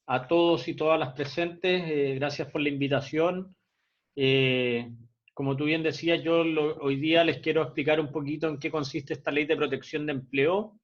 a todos y todas las presentes. Gracias por la invitación. Eh, Como tú bien decías, hoy día les quiero explicar un poquito en qué consiste esta ley de protección de empleo,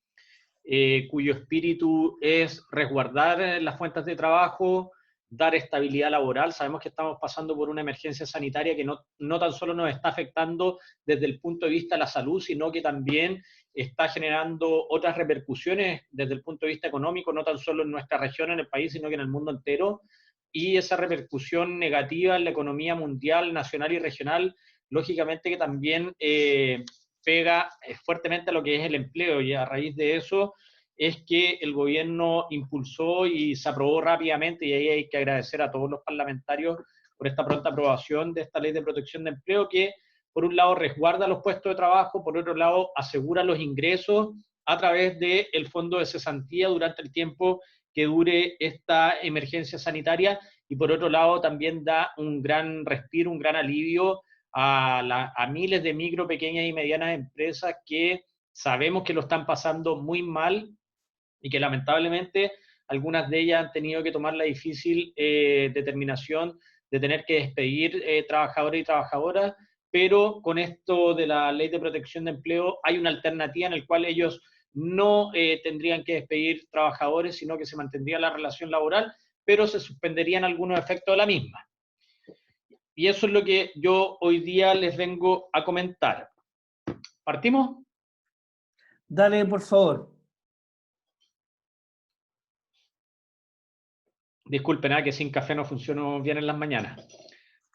cuyo espíritu es resguardar las fuentes de trabajo, dar estabilidad laboral. Sabemos que estamos pasando por una emergencia sanitaria que no tan solo nos está afectando desde el punto de vista de la salud, sino que también está generando otras repercusiones desde el punto de vista económico, no tan solo en nuestra región, en el país, sino que en el mundo entero. Y esa repercusión negativa en la economía mundial, nacional y regional, lógicamente que también pega fuertemente a lo que es el empleo, y a raíz de eso es que el gobierno impulsó y se aprobó rápidamente, y ahí hay que agradecer a todos los parlamentarios por esta pronta aprobación de esta ley de protección de empleo que, por un lado, resguarda los puestos de trabajo, por otro lado, asegura los ingresos a través del fondo de cesantía durante el tiempo que dure esta emergencia sanitaria, y por otro lado también da un gran respiro, un gran alivio a miles de micro, pequeñas y medianas empresas que sabemos que lo están pasando muy mal y que lamentablemente algunas de ellas han tenido que tomar la difícil determinación de tener que despedir trabajadores y trabajadoras, pero con esto de la ley de protección de empleo hay una alternativa en la cual ellos no tendrían que despedir trabajadores, sino que se mantendría la relación laboral, pero se suspenderían algunos efectos de la misma. Y eso es lo que yo hoy día les vengo a comentar. ¿Partimos? Dale, por favor. Disculpen, que sin café no funciono bien en las mañanas.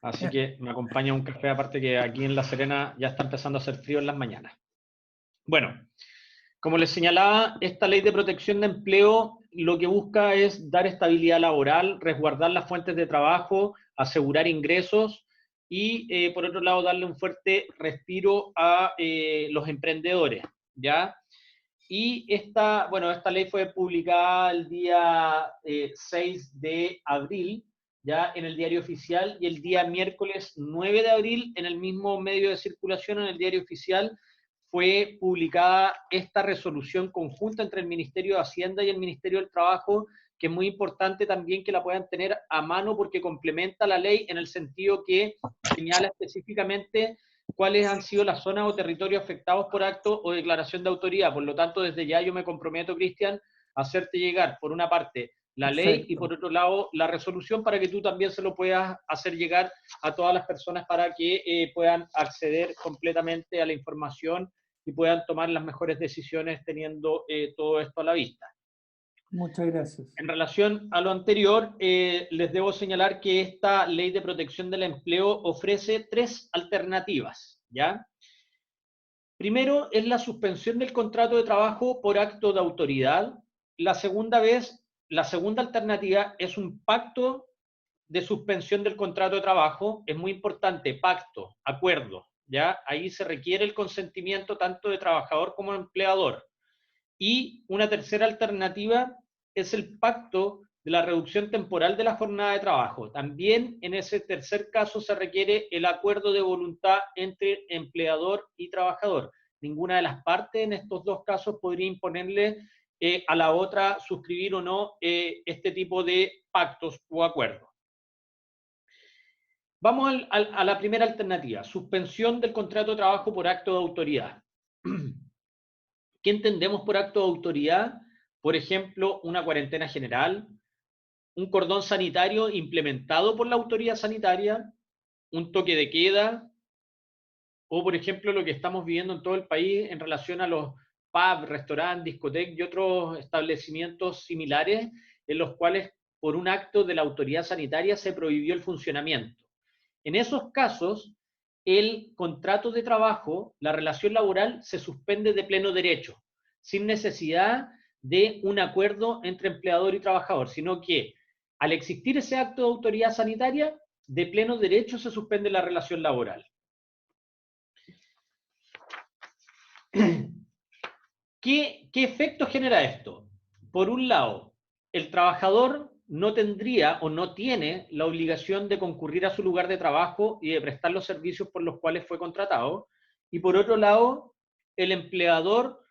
Así que me acompaña un café, aparte que aquí en La Serena ya está empezando a hacer frío en las mañanas. Bueno, como les señalaba, esta ley de protección de empleo lo que busca es dar estabilidad laboral, resguardar las fuentes de trabajo, asegurar ingresos y, por otro lado, darle un fuerte respiro a los emprendedores, ¿ya? Y esta ley fue publicada el día 6 de abril, ya en el diario oficial, y el día miércoles 9 de abril, en el mismo medio de circulación, en el diario oficial, fue publicada esta resolución conjunta entre el Ministerio de Hacienda y el Ministerio del Trabajo, que es muy importante también que la puedan tener a mano porque complementa la ley en el sentido que señala específicamente cuáles han sido las zonas o territorios afectados por acto o declaración de autoridad. Por lo tanto, desde ya yo me comprometo, Cristian, a hacerte llegar, por una parte, la ley y por Perfecto. otro lado la resolución para que tú también se lo puedas hacer llegar a todas las personas para que puedan acceder completamente a la información y puedan tomar las mejores decisiones teniendo todo esto a la vista. Muchas gracias. En relación a lo anterior, les debo señalar que esta ley de protección del empleo ofrece tres alternativas, ¿ya? Primero es la suspensión del contrato de trabajo por acto de autoridad. La segunda alternativa es un pacto de suspensión del contrato de trabajo. Es muy importante, pacto, acuerdo, ¿ya? Ahí se requiere el consentimiento tanto de trabajador como de empleador. Y una tercera alternativa es el pacto de la reducción temporal de la jornada de trabajo. También en ese tercer caso se requiere el acuerdo de voluntad entre empleador y trabajador. Ninguna de las partes en estos dos casos podría imponerle a la otra suscribir o no este tipo de pactos o acuerdos. Vamos a la primera alternativa, suspensión del contrato de trabajo por acto de autoridad. ¿Qué entendemos por acto de autoridad? Por ejemplo, una cuarentena general, un cordón sanitario implementado por la autoridad sanitaria, un toque de queda, o por ejemplo lo que estamos viviendo en todo el país en relación a los pubs, restaurantes, discotecas y otros establecimientos similares en los cuales por un acto de la autoridad sanitaria se prohibió el funcionamiento. En esos casos, el contrato de trabajo, la relación laboral, se suspende de pleno derecho, sin necesidad de un acuerdo entre empleador y trabajador, sino que al existir ese acto de autoridad sanitaria, de pleno derecho se suspende la relación laboral. ¿Qué efecto genera esto? Por un lado, el trabajador no tendría o no tiene la obligación de concurrir a su lugar de trabajo y de prestar los servicios por los cuales fue contratado. Y por otro lado, el empleador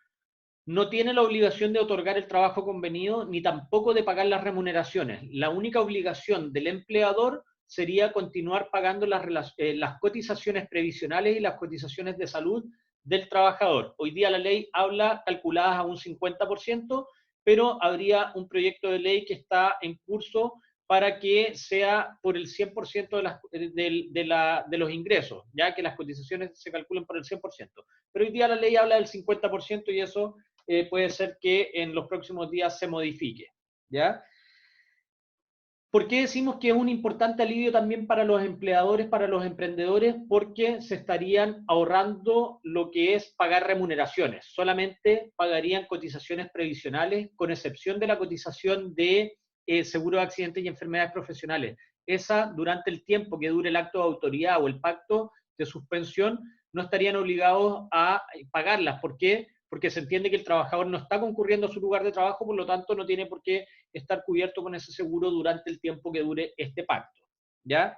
no tiene la obligación de otorgar el trabajo convenido ni tampoco de pagar las remuneraciones. La única obligación del empleador sería continuar pagando las cotizaciones previsionales y las cotizaciones de salud del trabajador. Hoy día la ley habla calculadas a un 50%, pero habría un proyecto de ley que está en curso para que sea por el 100% de los ingresos, ya que las cotizaciones se calculen por el 100%. Pero hoy día la ley habla del 50% y eso puede ser que en los próximos días se modifique, ¿ya? ¿Por qué decimos que es un importante alivio también para los empleadores, para los emprendedores? Porque se estarían ahorrando lo que es pagar remuneraciones. Solamente pagarían cotizaciones previsionales, con excepción de la cotización de seguro de accidentes y enfermedades profesionales. Esa, durante el tiempo que dure el acto de autoridad o el pacto de suspensión, no estarían obligados a pagarlas. ¿Por qué? Porque se entiende que el trabajador no está concurriendo a su lugar de trabajo, por lo tanto no tiene por qué estar cubierto con ese seguro durante el tiempo que dure este pacto, ¿ya?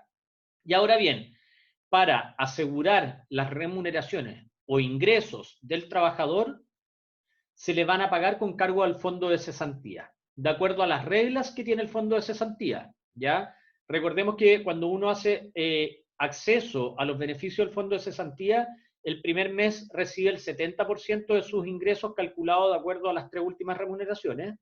Y ahora bien, para asegurar las remuneraciones o ingresos del trabajador, se le van a pagar con cargo al fondo de cesantía, de acuerdo a las reglas que tiene el fondo de cesantía, ¿ya? Recordemos que cuando uno hace acceso a los beneficios del fondo de cesantía, el primer mes recibe el 70% de sus ingresos calculados de acuerdo a las 3 últimas remuneraciones,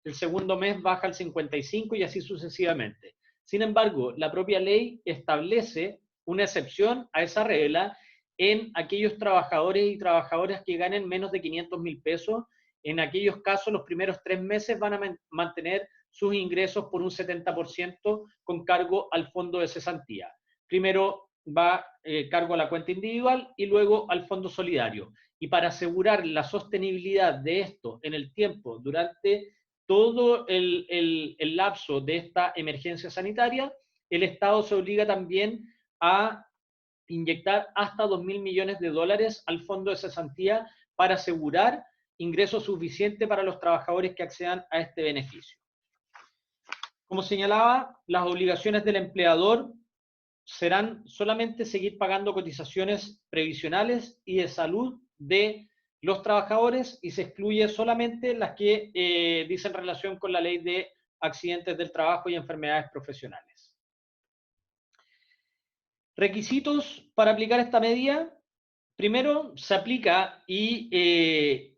el segundo mes baja al 55% y así sucesivamente. Sin embargo, la propia ley establece una excepción a esa regla en aquellos trabajadores y trabajadoras que ganen menos de 500.000 pesos. En aquellos casos, los primeros 3 meses van a mantener sus ingresos por un 70% con cargo al fondo de cesantía. Primero va cargo a la cuenta individual y luego al fondo solidario. Y para asegurar la sostenibilidad de esto en el tiempo durante todo el lapso de esta emergencia sanitaria, el Estado se obliga también a inyectar hasta 2.000 millones de dólares al fondo de cesantía para asegurar ingresos suficientes para los trabajadores que accedan a este beneficio. Como señalaba, las obligaciones del empleador serán solamente seguir pagando cotizaciones previsionales y de salud de los trabajadores y se excluye solamente las que dicen relación con la ley de accidentes del trabajo y enfermedades profesionales. Requisitos para aplicar esta medida. Primero, se aplica y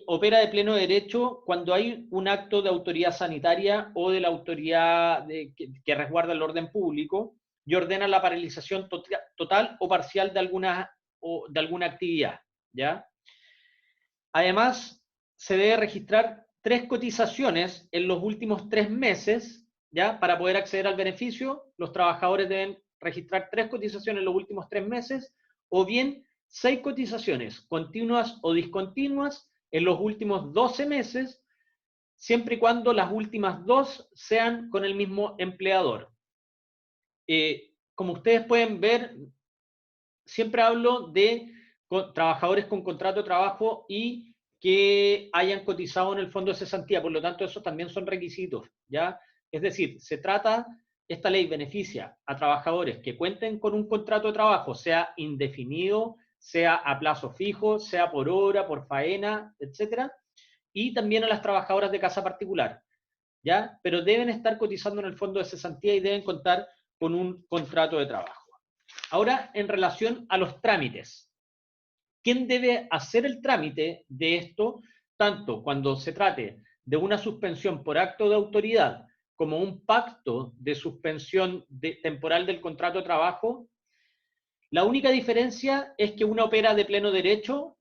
opera de pleno derecho cuando hay un acto de autoridad sanitaria o de la autoridad que resguarda el orden público y ordena la paralización total o parcial de alguna actividad, ¿ya? Además, se debe registrar 3 cotizaciones en los últimos 3 meses, ¿ya? Para poder acceder al beneficio, los trabajadores deben registrar 3 cotizaciones en los últimos 3 meses, o bien 6 cotizaciones continuas o discontinuas en los últimos 12 meses, siempre y cuando las últimas 2 sean con el mismo empleador. Como ustedes pueden ver, siempre hablo de trabajadores con contrato de trabajo y que hayan cotizado en el fondo de cesantía, por lo tanto, esos también son requisitos, ¿ya? Es decir, esta ley beneficia a trabajadores que cuenten con un contrato de trabajo, sea indefinido, sea a plazo fijo, sea por hora, por faena, etcétera, y también a las trabajadoras de casa particular, ¿ya? Pero deben estar cotizando en el fondo de cesantía y deben contar con un contrato de trabajo. Ahora, en relación a los trámites, ¿quién debe hacer el trámite de esto? Tanto cuando se trate de una suspensión por acto de autoridad como un pacto de suspensión temporal del contrato de trabajo. La única diferencia es que una opera de pleno derecho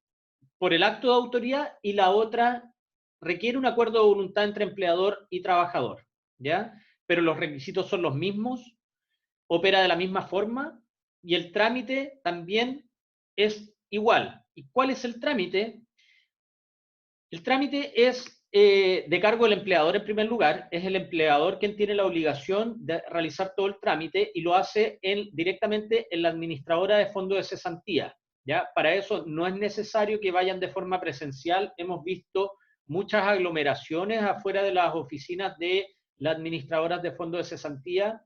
por el acto de autoridad y la otra requiere un acuerdo de voluntad entre empleador y trabajador, ¿ya? Pero los requisitos son los mismos, opera de la misma forma y el trámite también es igual. ¿Y cuál es el trámite? El trámite es de cargo del empleador en primer lugar, es el empleador quien tiene la obligación de realizar todo el trámite y lo hace directamente en la administradora de fondo de cesantía, ¿ya? Para eso no es necesario que vayan de forma presencial, hemos visto muchas aglomeraciones afuera de las oficinas de las administradoras de fondo de cesantía,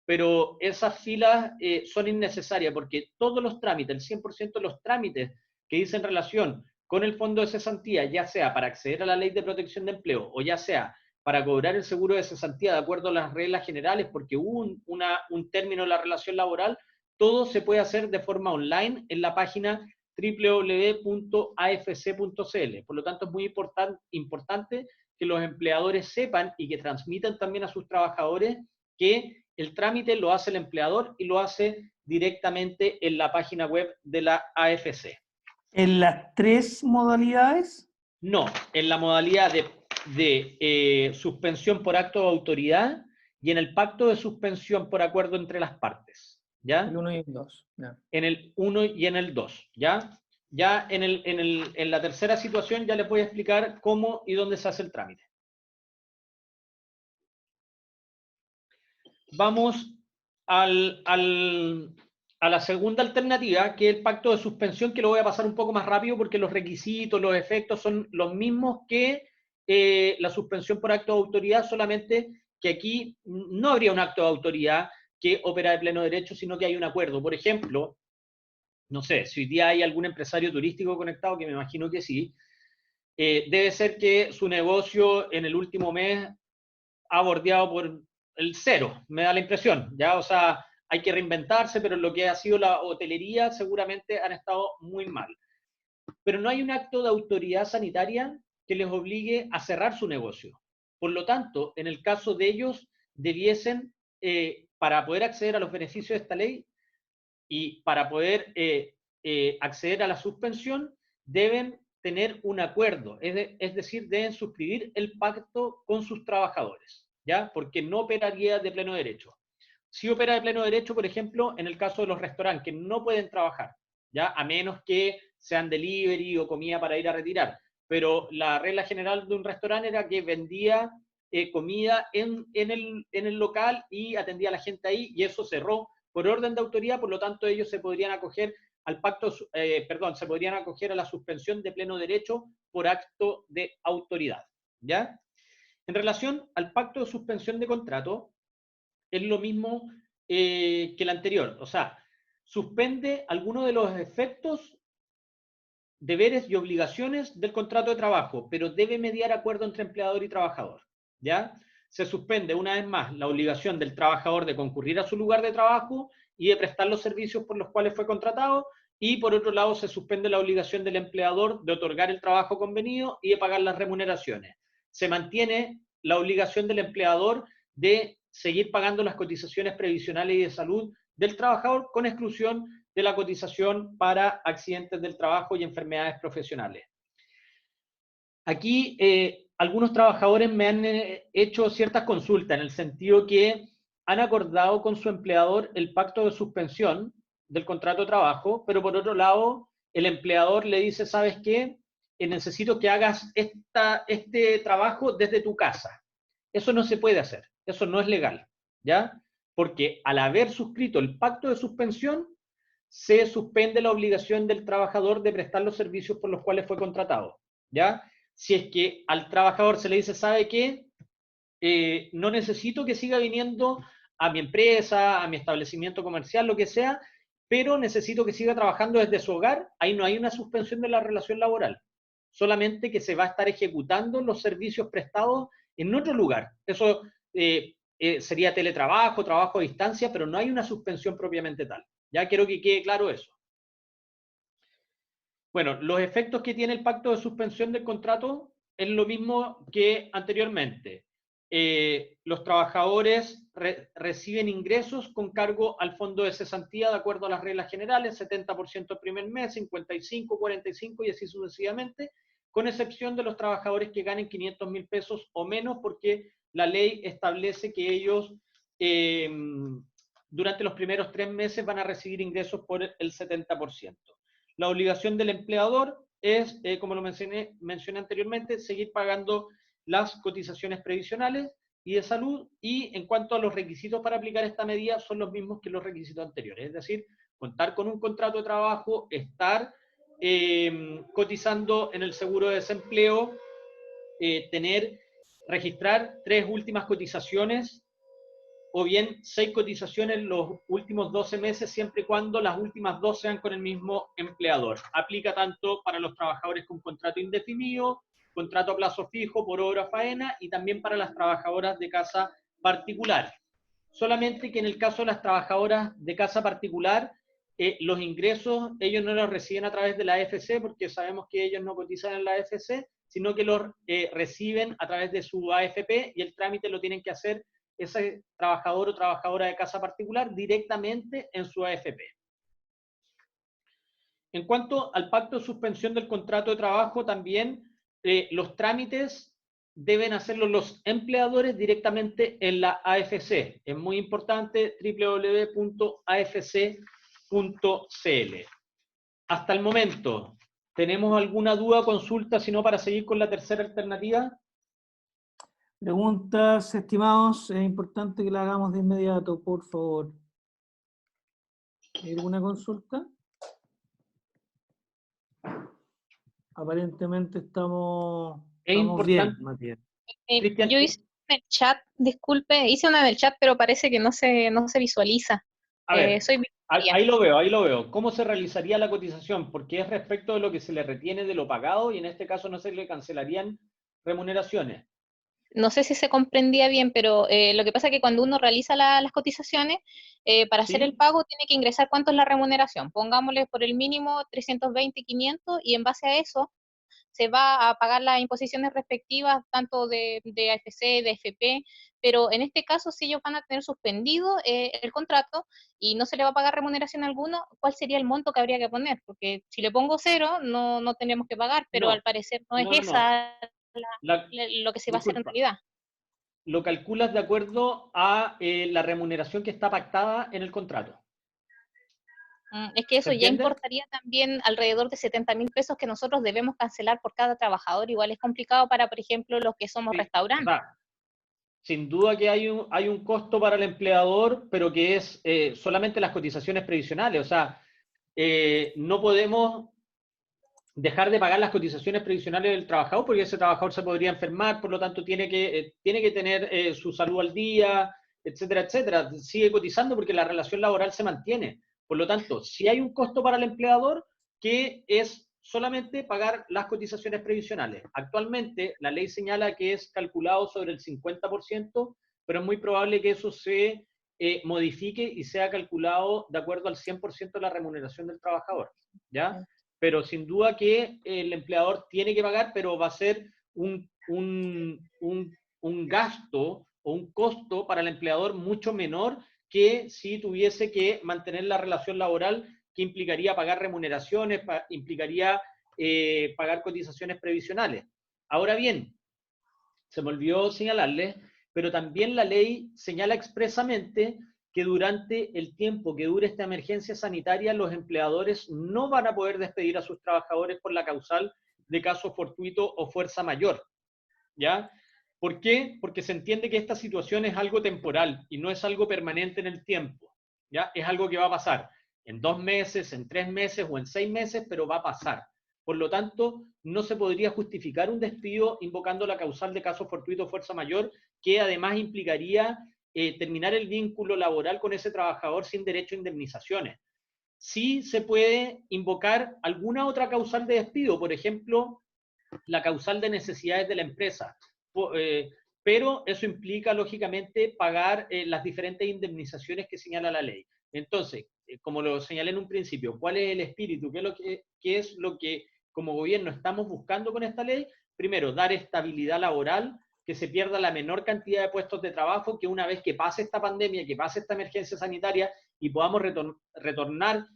pero esas filas son innecesarias porque todos los trámites, el 100% de los trámites que dicen relación con el fondo de cesantía, ya sea para acceder a la ley de protección de empleo o ya sea para cobrar el seguro de cesantía de acuerdo a las reglas generales porque hubo un término en la relación laboral, todo se puede hacer de forma online en la página www.afc.cl. Por lo tanto, es muy importante que los empleadores sepan y que transmitan también a sus trabajadores que el trámite lo hace el empleador y lo hace directamente en la página web de la AFC. ¿En las 3 modalidades? No, en la modalidad de suspensión por acto de autoridad y en el pacto de suspensión por acuerdo entre las partes, ¿ya? El 1 y el 2. Ya. En el 1 y en el 2, ¿ya? Ya en la tercera situación ya les voy a explicar cómo y dónde se hace el trámite. Vamos a la segunda alternativa, que es el pacto de suspensión, que lo voy a pasar un poco más rápido porque los requisitos, los efectos son los mismos que la suspensión por acto de autoridad, solamente que aquí no habría un acto de autoridad que opera de pleno derecho, sino que hay un acuerdo. Por ejemplo, no sé, si hoy día hay algún empresario turístico conectado, que me imagino que sí, debe ser que su negocio en el último mes ha bordeado por el cero, me da la impresión, ¿ya? O sea, hay que reinventarse, pero en lo que ha sido la hotelería seguramente han estado muy mal. Pero no hay un acto de autoridad sanitaria que les obligue a cerrar su negocio. Por lo tanto, en el caso de ellos, debiesen, para poder acceder a los beneficios de esta ley y para poder acceder a la suspensión, deben tener un acuerdo, es decir, deben suscribir el pacto con sus trabajadores, ¿ya? Porque no operaría de pleno derecho. Si opera de pleno derecho, por ejemplo, en el caso de los restaurantes, que no pueden trabajar, ¿ya? A menos que sean delivery o comida para ir a retirar. Pero la regla general de un restaurante era que vendía comida en el local y atendía a la gente ahí, y eso cerró por orden de autoridad, por lo tanto ellos se podrían acoger al pacto, se podrían acoger a la suspensión de pleno derecho por acto de autoridad, ¿ya? En relación al pacto de suspensión de contrato, es lo mismo que el anterior, o sea, suspende algunos de los efectos, deberes y obligaciones del contrato de trabajo, pero debe mediar acuerdo entre empleador y trabajador, ¿ya? Se suspende una vez más la obligación del trabajador de concurrir a su lugar de trabajo y de prestar los servicios por los cuales fue contratado, y por otro lado se suspende la obligación del empleador de otorgar el trabajo convenido y de pagar las remuneraciones. Se mantiene la obligación del empleador de seguir pagando las cotizaciones previsionales y de salud del trabajador, con exclusión de la cotización para accidentes del trabajo y enfermedades profesionales. Aquí algunos trabajadores me han hecho ciertas consultas en el sentido que han acordado con su empleador el pacto de suspensión del contrato de trabajo, pero por otro lado el empleador le dice, ¿sabes qué? Necesito que hagas este trabajo desde tu casa. Eso no se puede hacer, eso no es legal, ¿ya? Porque al haber suscrito el pacto de suspensión, se suspende la obligación del trabajador de prestar los servicios por los cuales fue contratado, ¿ya? Si es que al trabajador se le dice, ¿sabe qué? No necesito que siga viniendo a mi empresa, a mi establecimiento comercial, lo que sea, pero necesito que siga trabajando desde su hogar. Ahí no hay una suspensión de la relación laboral, solamente que se va a estar ejecutando los servicios prestados en otro lugar. Eso sería teletrabajo, trabajo a distancia, pero no hay una suspensión propiamente tal. Ya quiero que quede claro eso. Bueno, los efectos que tiene el pacto de suspensión del contrato es lo mismo que anteriormente. Los trabajadores reciben ingresos con cargo al fondo de cesantía de acuerdo a las reglas generales, 70% el primer mes, 55, 45 y así sucesivamente, con excepción de los trabajadores que ganen 500.000 pesos o menos, porque la ley establece que ellos durante los primeros 3 meses van a recibir ingresos por el 70%. La obligación del empleador es, como lo mencioné anteriormente, seguir pagando las cotizaciones previsionales y de salud, y en cuanto a los requisitos para aplicar esta medida, son los mismos que los requisitos anteriores, es decir, contar con un contrato de trabajo, estar cotizando en el seguro de desempleo, registrar 3 últimas cotizaciones o bien 6 cotizaciones los últimos 12 meses, siempre y cuando las últimas 2 sean con el mismo empleador. Aplica tanto para los trabajadores con contrato indefinido, contrato a plazo fijo por obra o faena, y también para las trabajadoras de casa particular. Solamente que en el caso de las trabajadoras de casa particular, los ingresos ellos no los reciben a través de la AFC, porque sabemos que ellos no cotizan en la AFC, sino que los reciben a través de su AFP, y el trámite lo tienen que hacer ese trabajador o trabajadora de casa particular directamente en su AFP. En cuanto al pacto de suspensión del contrato de trabajo, también los trámites deben hacerlo los empleadores directamente en la AFC. Es muy importante, www.afc.cl. Hasta el momento, ¿tenemos alguna duda o consulta, si no, para seguir con la tercera alternativa? Preguntas, estimados, es importante que la hagamos de inmediato, por favor. ¿Hay alguna consulta? Aparentemente estamos bien, Matías. Yo hice en el chat, disculpe, hice una en el chat, pero parece que no se visualiza. A ver, Soy ahí lo veo. ¿Cómo se realizaría la cotización? Porque es respecto de lo que se le retiene de lo pagado, y en este caso no se le cancelarían remuneraciones. No sé si se comprendía bien, pero lo que pasa es que cuando uno realiza las cotizaciones, para hacer el pago tiene que ingresar cuánto es la remuneración. Pongámosle por el mínimo 320, 500, y en base a eso se va a pagar las imposiciones respectivas, tanto de AFC, de FP, pero en este caso, si ellos van a tener suspendido el contrato y no se le va a pagar remuneración alguna, ¿cuál sería el monto que habría que poner? Porque si le pongo 0, no tenemos que pagar, pero al parecer no es esa lo que se va a hacer en realidad. Lo calculas de acuerdo a la remuneración que está pactada en el contrato. Es que eso ya importaría también alrededor de 70.000 pesos que nosotros debemos cancelar por cada trabajador. Igual es complicado para, por ejemplo, los que somos restaurantes. O sea, sin duda que hay un costo para el empleador, pero que es solamente las cotizaciones previsionales. O sea, no podemos dejar de pagar las cotizaciones previsionales del trabajador, porque ese trabajador se podría enfermar, por lo tanto tiene que tener su salud al día, etcétera, etcétera. Sigue cotizando porque la relación laboral se mantiene. Por lo tanto, si hay un costo para el empleador, que es solamente pagar las cotizaciones previsionales. Actualmente, la ley señala que es calculado sobre el 50%, pero es muy probable que eso se modifique y sea calculado de acuerdo al 100% de la remuneración del trabajador, ¿ya? Pero sin duda que el empleador tiene que pagar, pero va a ser un gasto o un costo para el empleador mucho menor que si tuviese que mantener la relación laboral, que implicaría pagar remuneraciones, implicaría pagar cotizaciones previsionales. Ahora bien, se me olvidó señalarles, pero también la ley señala expresamente que durante el tiempo que dure esta emergencia sanitaria, los empleadores no van a poder despedir a sus trabajadores por la causal de caso fortuito o fuerza mayor, ¿ya? ¿Por qué? Porque se entiende que esta situación es algo temporal y no es algo permanente en el tiempo, ¿ya? Es algo que va a pasar en 2 meses, en 3 meses o en 6 meses, pero va a pasar. Por lo tanto, no se podría justificar un despido invocando la causal de caso fortuito o fuerza mayor, que además implicaría terminar el vínculo laboral con ese trabajador sin derecho a indemnizaciones. Sí se puede invocar alguna otra causal de despido, por ejemplo, la causal de necesidades de la empresa, pero eso implica, lógicamente, pagar las diferentes indemnizaciones que señala la ley. Entonces, como lo señalé en un principio, ¿cuál es el espíritu? ¿Qué es lo que como gobierno estamos buscando con esta ley? Primero, dar estabilidad laboral, que se pierda la menor cantidad de puestos de trabajo, que una vez que pase esta pandemia, que pase esta emergencia sanitaria y podamos retornar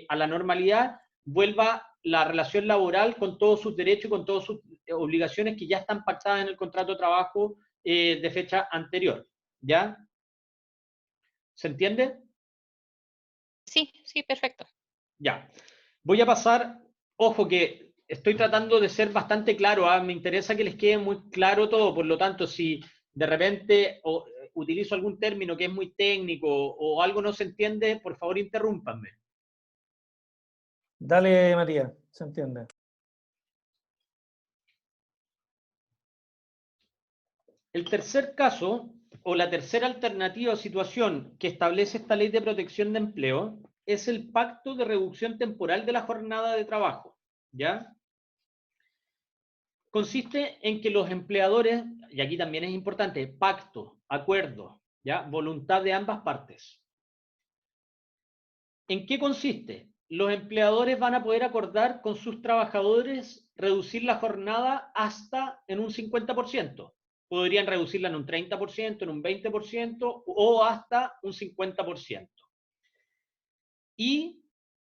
a la normalidad, vuelva la relación laboral con todos sus derechos y con todas sus obligaciones que ya están pactadas en el contrato de trabajo de fecha anterior. ¿Ya? ¿Se entiende? Sí, perfecto. Ya. Voy a pasar, ojo que estoy tratando de ser bastante claro, me interesa que les quede muy claro todo, por lo tanto, si de repente utilizo algún término que es muy técnico o algo no se entiende, por favor interrúmpanme. Dale, Matías, se entiende. El tercer caso o la tercera alternativa o situación que establece esta ley de protección de empleo es el pacto de reducción temporal de la jornada de trabajo, ¿ya? Consiste en que los empleadores, y aquí también es importante, pacto, acuerdo, ¿ya? Voluntad de ambas partes. ¿En qué consiste? Los empleadores van a poder acordar con sus trabajadores reducir la jornada hasta en un 50%. Podrían reducirla en un 30%, en un 20% o hasta un 50%. Y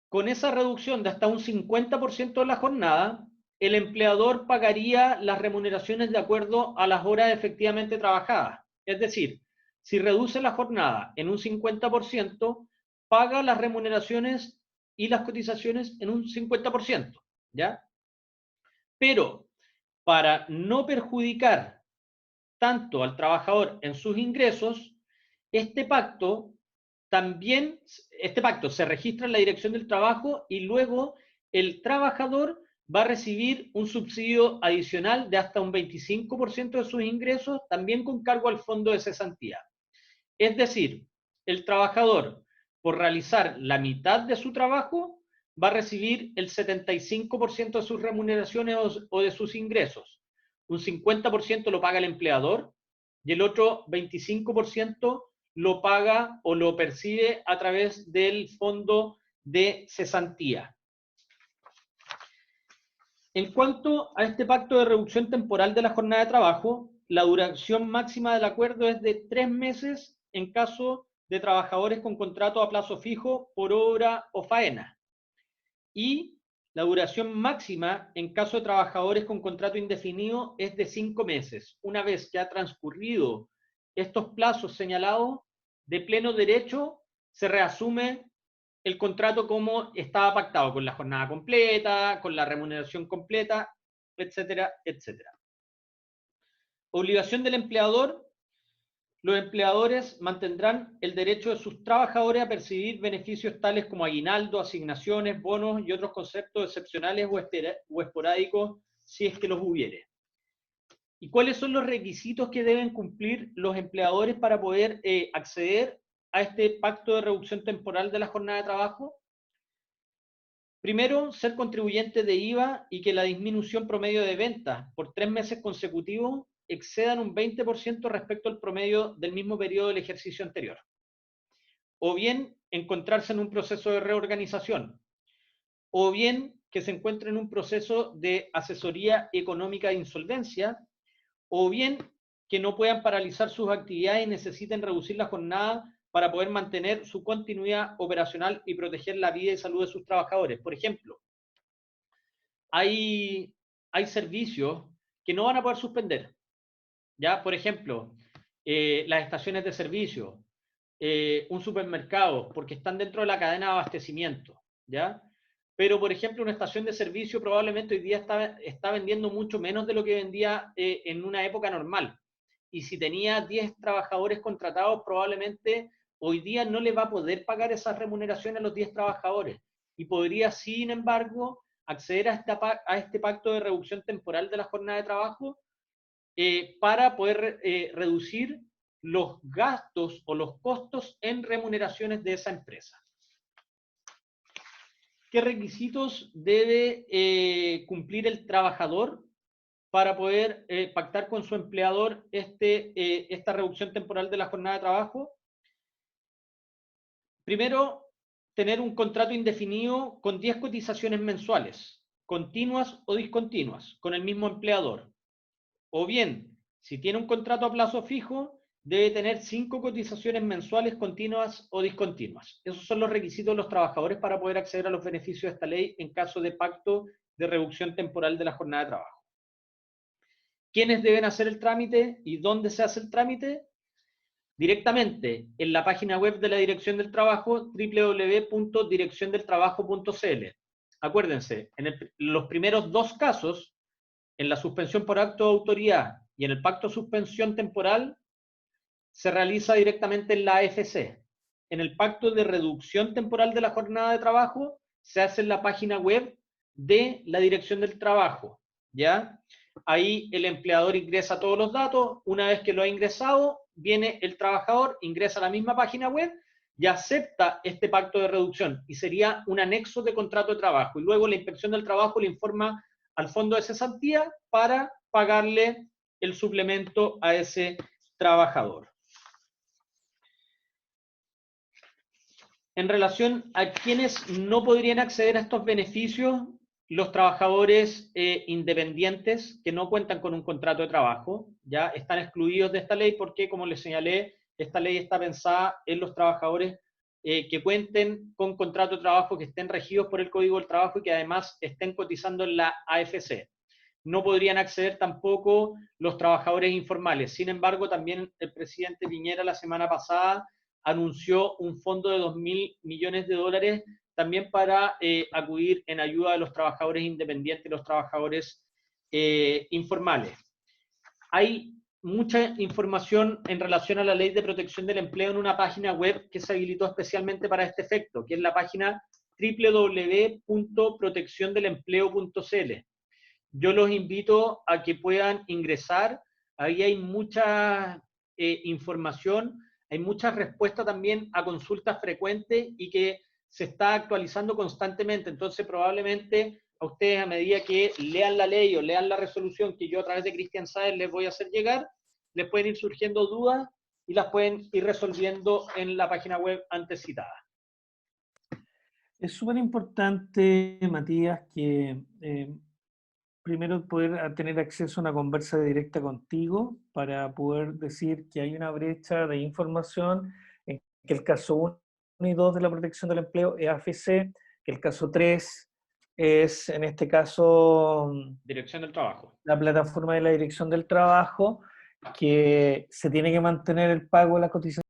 con esa reducción de hasta un 50% de la jornada, el empleador pagaría las remuneraciones de acuerdo a las horas efectivamente trabajadas. Es decir, si reduce la jornada en un 50%, paga las remuneraciones y las cotizaciones en un 50%, ¿ya? Pero para no perjudicar tanto al trabajador en sus ingresos, este pacto se registra en la Dirección del Trabajo y luego el trabajador va a recibir un subsidio adicional de hasta un 25% de sus ingresos, también con cargo al fondo de cesantía. Es decir, el trabajador, por realizar la mitad de su trabajo, va a recibir el 75% de sus remuneraciones o de sus ingresos. Un 50% lo paga el empleador y el otro 25% lo paga o lo percibe a través del fondo de cesantía. En cuanto a este pacto de reducción temporal de la jornada de trabajo, la duración máxima del acuerdo es de 3 meses en caso de trabajadores con contrato a plazo fijo por obra o faena. Y la duración máxima en caso de trabajadores con contrato indefinido es de 5 meses. Una vez que ha transcurrido estos plazos señalados, de pleno derecho se reasume el contrato como estaba pactado, con la jornada completa, con la remuneración completa, etcétera, etcétera. Obligación del empleador. Los empleadores mantendrán el derecho de sus trabajadores a percibir beneficios tales como aguinaldo, asignaciones, bonos y otros conceptos excepcionales o esporádicos si es que los hubiere. ¿Y cuáles son los requisitos que deben cumplir los empleadores para poder acceder a este pacto de reducción temporal de la jornada de trabajo? Primero, ser contribuyente de IVA y que la disminución promedio de ventas por 3 meses consecutivos excedan un 20% respecto al promedio del mismo periodo del ejercicio anterior. O bien, encontrarse en un proceso de reorganización. O bien, que se encuentre en un proceso de asesoría económica de insolvencia. O bien, que no puedan paralizar sus actividades y necesiten reducir la jornada para poder mantener su continuidad operacional y proteger la vida y salud de sus trabajadores. Por ejemplo, hay servicios que no van a poder suspender. ¿Ya? Por ejemplo, las estaciones de servicio, un supermercado, porque están dentro de la cadena de abastecimiento, ¿ya? Pero, por ejemplo, una estación de servicio probablemente hoy día está vendiendo mucho menos de lo que vendía en una época normal. Y si tenía 10 trabajadores contratados, probablemente hoy día no le va a poder pagar esas remuneraciones a los 10 trabajadores. Y podría, sin embargo, acceder a este pacto de reducción temporal de la jornada de trabajo para poder reducir los gastos o los costos en remuneraciones de esa empresa. ¿Qué requisitos debe cumplir el trabajador para poder pactar con su empleador esta reducción temporal de la jornada de trabajo? Primero, tener un contrato indefinido con 10 cotizaciones mensuales, continuas o discontinuas, con el mismo empleador. O bien, si tiene un contrato a plazo fijo, debe tener 5 cotizaciones mensuales continuas o discontinuas. Esos son los requisitos de los trabajadores para poder acceder a los beneficios de esta ley en caso de pacto de reducción temporal de la jornada de trabajo. ¿Quiénes deben hacer el trámite y dónde se hace el trámite? Directamente en la página web de la Dirección del Trabajo, www.direcciondeltrabajo.cl. Acuérdense, en los primeros 2 casos, en la suspensión por acto de autoridad y en el pacto de suspensión temporal, se realiza directamente en la AFC. En el pacto de reducción temporal de la jornada de trabajo, se hace en la página web de la Dirección del Trabajo, ¿ya? Ahí el empleador ingresa todos los datos. Una vez que lo ha ingresado, viene el trabajador, ingresa a la misma página web y acepta este pacto de reducción. Y sería un anexo de contrato de trabajo. Y luego la Inspección del Trabajo le informa al fondo de cesantía para pagarle el suplemento a ese trabajador. En relación a quienes no podrían acceder a estos beneficios, los trabajadores independientes que no cuentan con un contrato de trabajo, ya están excluidos de esta ley porque, como les señalé, esta ley está pensada en los trabajadores que cuenten con contrato de trabajo, que estén regidos por el Código del Trabajo y que además estén cotizando en la AFC. No podrían acceder tampoco los trabajadores informales. Sin embargo, también el presidente Piñera la semana pasada anunció un fondo de 2.000 millones de dólares también para acudir en ayuda de los trabajadores independientes y los trabajadores informales. Hay mucha información en relación a la Ley de Protección del Empleo en una página web que se habilitó especialmente para este efecto, que es la página www.protecciondelempleo.cl. Yo los invito a que puedan ingresar. Ahí hay mucha información, hay muchas respuestas también a consultas frecuentes y que se está actualizando constantemente. Entonces, probablemente a ustedes, a medida que lean la ley o lean la resolución que yo a través de Cristian Sáenz les voy a hacer llegar, les pueden ir surgiendo dudas y las pueden ir resolviendo en la página web antes citada. Es súper importante, Matías, que primero poder tener acceso a una conversa directa contigo para poder decir que hay una brecha de información, en que el caso 1 y 2 de la protección del empleo es AFC, que el caso 3 es, en este caso, Dirección del Trabajo. La plataforma de la Dirección del Trabajo, que se tiene que mantener el pago de las cotizaciones